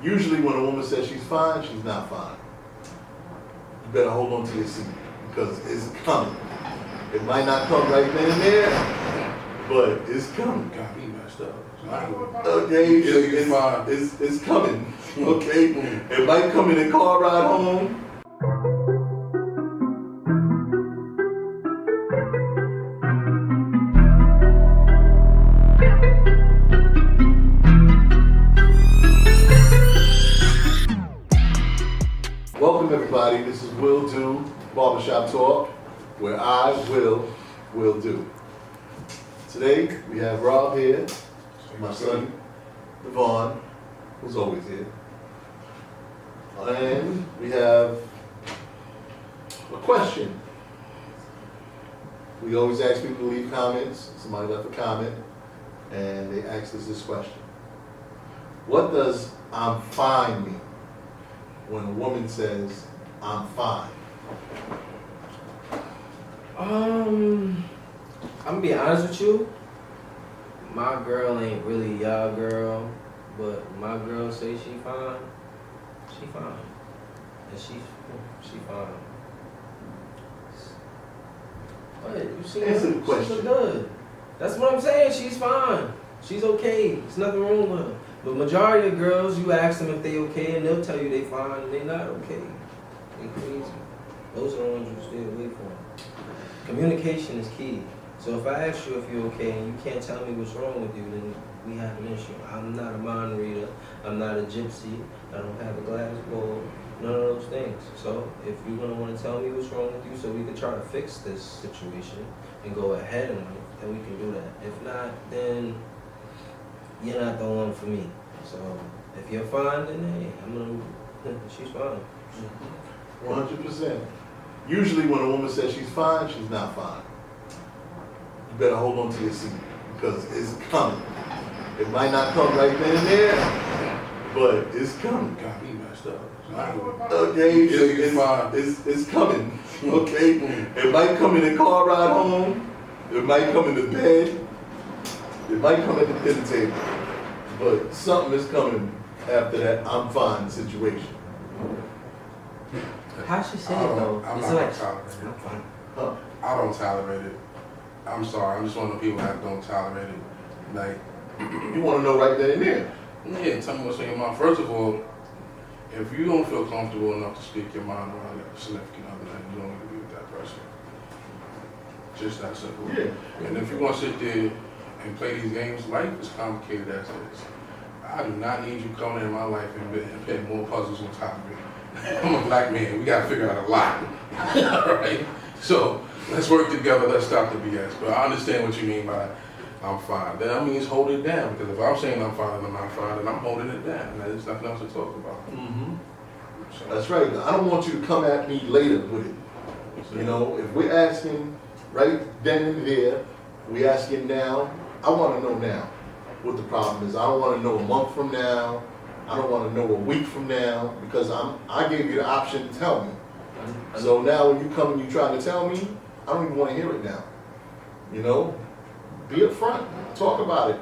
Usually when a woman says she's fine, she's not fine. You better hold on to your seat because it's coming. It might not come right then and there, but it's coming. Got me messed up. Okay, it's coming. Okay, it might come in a car ride home. Welcome everybody, this is Will Du Barbershop Talk, where I will do. Today we have Rob here, my son Devon, who's always here. And we have a question. We always ask people to leave comments. Somebody left a comment and they asked us this question. What does "I'm fine" mean when a woman says, "I'm fine"? I'm gonna be honest with you. My girl ain't really y'all girl, but my girl say she fine. She fine, and she fine. What you see? Answer the question. She look good. That's what I'm saying. She's fine. She's okay. There's nothing wrong with her. But majority of girls, you ask them if they okay, and they'll tell you they fine, and they not okay. They crazy. Those are the ones you stay away from. Communication is key. So if I ask you if you're okay and you can't tell me what's wrong with you, then we have an issue. I'm not a mind reader. I'm not a gypsy. I don't have a glass bowl. None of those things. So if you're gonna want to tell me what's wrong with you, so we can try to fix this situation and go ahead in life, then we can do that. If not, then you're not the one for me. So if you're fine, then hey, she's fine. 100%. Usually when a woman says she's fine, she's not fine. You better hold on to your seat because it's coming. It might not come right then and there, but it's coming. Got me messed up. Okay, it's coming. Okay, it might come in a car ride home. It might come in the bed. It might come at the dinner table. But something is coming after that "I'm fine" situation. How she say it though? I'm It's not like, gonna tolerate it. I'm fine. Huh. I don't tolerate it. I'm sorry. I'm just one of the people that don't tolerate it. Like, You want to know right then and there. yeah, tell me what's in your mind. First of all, if you don't feel comfortable enough to speak your mind around your significant other, then you don't need to be with that person. Just that simple. Yeah. And if you're gonna sit there and play these games, life is complicated as it is. I do not need you coming in my life and putting more puzzles on top of it. I'm a black man. We gotta figure out a lot. All right. So let's work together. Let's stop the BS. But I understand what you mean by "I'm fine." Then that means hold it down. Because if I'm saying I'm fine and I'm not fine, then I'm holding it down. And there's nothing else to talk about. So, That's right. I don't want you to come at me later with it. You know, if we're asking right then and there, we asking now. I want to know now what the problem is. I don't want to know a month from now. I don't want to know a week from now because I gave you the option to tell me. So now when you come and you try to tell me, I don't even want to hear it now. You know, be upfront, talk about it,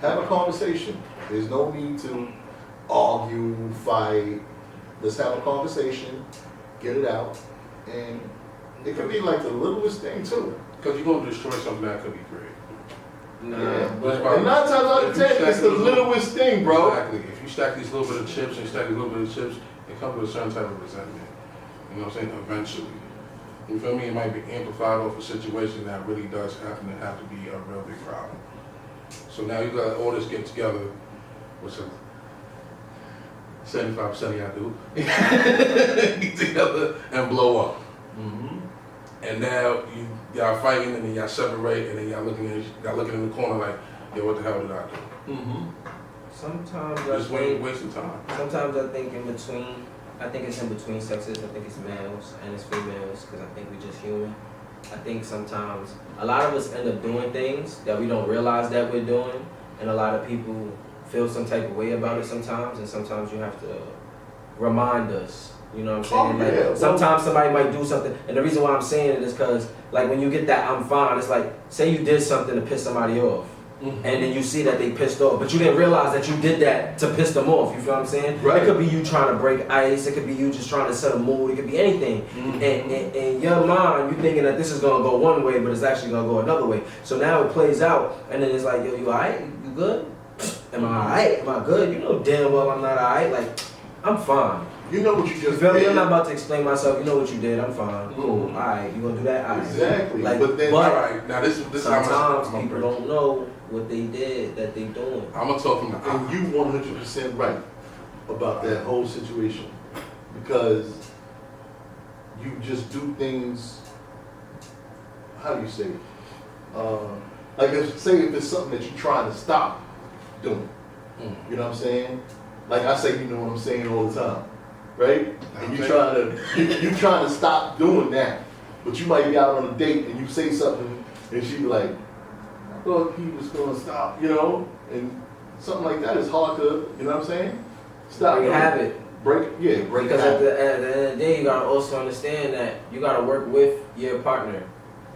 have a conversation. There's no need to argue, fight. Let's have a conversation, get it out, and it could be like the littlest thing too. because you're gonna destroy something that could be great. Yeah, but and 9 times out of 10, it's the littlest thing, bro. Exactly. If you stack these little bit of chips and stack these little bit of chips, it comes with a certain type of resentment. You know what I'm saying? Eventually. You feel me? It might be amplified off a situation that really does happen to have to be a real big problem. So now you got all this get together with some 75% of y'all do. Get together and blow up. And now y'all fighting and then y'all separate and then y'all looking in the corner like, yeah, what the hell did I do? Sometimes Just wasting time. Sometimes I think it's in between sexes. I think it's males and it's females because I think we're just human. I think sometimes a lot of us end up doing things that we don't realize that we're doing, and a lot of people feel some type of way about it sometimes, and sometimes you have to remind us. You know what I'm saying? Like sometimes somebody might do something, and the reason why I'm saying it is because like when you get that "I'm fine," it's like say you did something to piss somebody off, and then you see that they pissed off, but you didn't realize that you did that to piss them off. You feel what I'm saying? Right. It could be you trying to break ice. It could be you just trying to set a mood. It could be anything. And in your mind, you thinking that this is gonna go one way, but it's actually gonna go another way. So now it plays out, and then it's like, yo, you alright? You good? Am I alright? Am I good? You know damn well I'm not alright. Like, I'm fine. You know what you You just feel me? did. I'm not about to explain myself. You know what you did. I'm fine. Cool. Alright, you gonna do that? Alright. Exactly. Like, but then, All right, now this is how sometimes I'm people don't know what they did that they doing. I'm gonna talk from the and you 100% right about that whole situation, because you just do things. How do you say it? Like, say if it's something that you're trying to stop doing. You know what I'm saying? Like I say, you know what I'm saying all the time, right? And you trying to stop doing that, but you might be out on a date and you say something, and she be like, "I thought he was gonna stop," you know, and something like that is hard to, you know what I'm saying? Stop. Break habit. Break Because at habit. the end of the day, you gotta also understand that you gotta work with your partner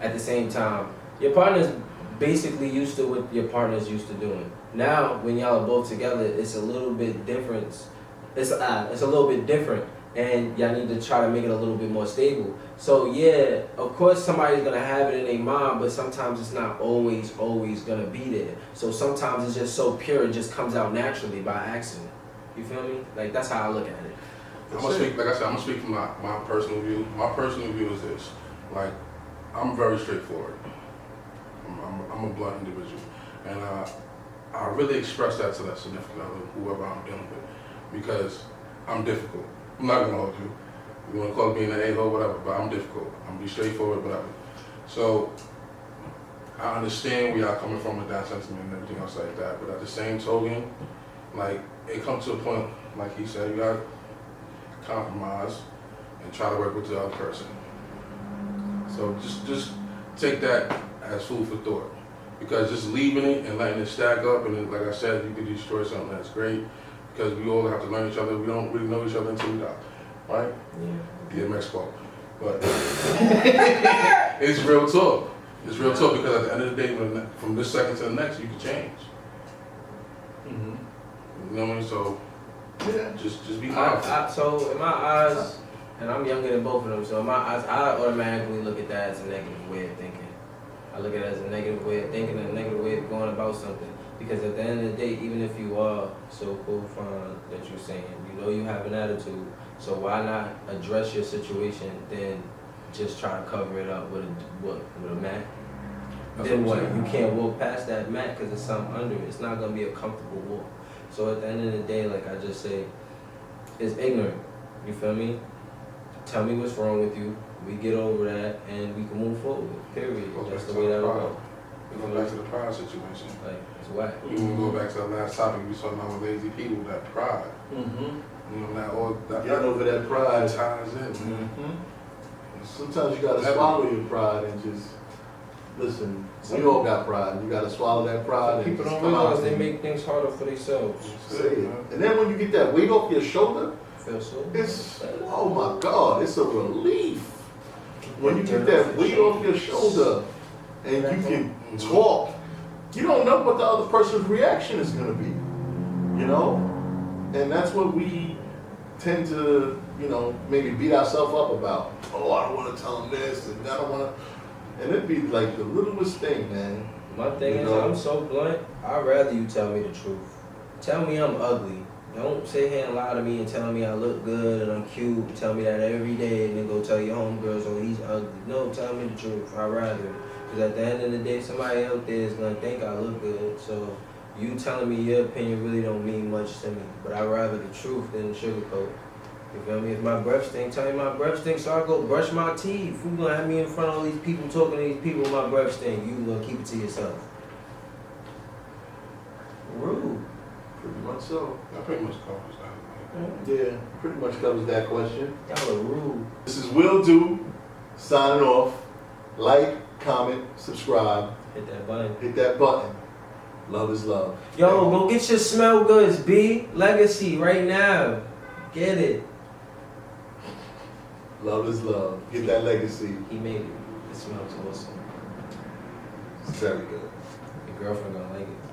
at the same time. Your partner's basically used to what your partner's used to doing. Now, when y'all are both together, it's a little bit different. It's a little bit different, and y'all need to try to make it a little bit more stable. So yeah, of course somebody's gonna have it in their mind, but sometimes it's not always gonna be there. So sometimes it's just so pure, it just comes out naturally by accident. You feel me? Like, that's how I look at it. I'm gonna speak, like I said, I'm gonna speak from my personal view. My personal view is this: like, I'm very straightforward. I'm a blunt individual, and I really express that to that significant other, whoever I'm dealing with, because I'm difficult. I'm not gonna hold you. You wanna call me an a-hole, whatever, but I'm difficult. I'm gonna be straightforward, whatever. So I understand where y'all coming from with that sentiment and everything else like that, but at the same token, like, it comes to a point, like he said, you gotta compromise and try to work with the other person. So just take that as food for thought, because just leaving it and letting it stack up, and then, like I said, you could destroy something that's great, because we all have to learn each other. We don't really know each other until we die, right? Yeah. DMX quote. But it's real talk. It's real talk, because at the end of the day, from this second to the next, you can change. You know what I mean? So Yeah. just be mindful. So in my eyes, and I'm younger than both of them, so in my eyes, I automatically look at that as a negative way of thinking. I look at it as a negative way of thinking and a negative way of going about something. Because at the end of the day, even if you are so cool, fine, that you're saying, you know you have an attitude, so why not address your situation, then just try to cover it up with a mat? That's Then what what? I'm You saying. can't walk past that mat because there's something under it. It's not going to be a comfortable walk. So at the end of the day, like I just say, it's ignorant. You feel me? Tell me what's wrong with you. We get over that and we can move forward. Period. That's the way that will go. We go back to the pride situation. Like, it's whack. We can go back to the last topic we was talking about with lazy people, that pride. You know, that all that Getting over that pride. ties in, man. Sometimes you gotta swallow your pride and just listen. We all got pride. You gotta swallow that pride. And People just don't come out realize they and make things harder for themselves. say it. And then when you get that weight off your shoulder, Feel so? it's, oh my God, it's a relief. When you get that weight off your shoulder and you can talk, you don't know what the other person's reaction is gonna be, you know? And that's what we tend to, you know, maybe beat ourselves up about. Oh, I don't wanna tell them this, and I don't wanna, and it'd be like the littlest thing, man. My thing You is, know? I'm so blunt, I'd rather you tell me the truth. Tell me I'm ugly. Don't sit here and lie to me and tell me I look good and I'm cute. Tell me that every day and then go tell your homegirls, oh, he's ugly. No, tell me the truth. I'd rather. Because at the end of the day, somebody out there is going to think I look good. So you telling me your opinion really don't mean much to me. But I'd rather the truth than the sugarcoat. You feel me? If my breath stink, tell me my breath stink, so I go brush my teeth. You going to have me in front of all these people talking to these people, my breath stink. You going to keep it to yourself. Rude. Pretty much so. That pretty much covers that. Yeah, pretty much covers that question. Y'all are rude. This is Will Du signing off. Like, comment, subscribe, Hit that button. hit that button. Love is love. Yo, go get your smell goods, B. Legacy, right now. Get it. Love is love. Get that legacy. He made it. It smells awesome. It's very good. He girlfriend gonna like it.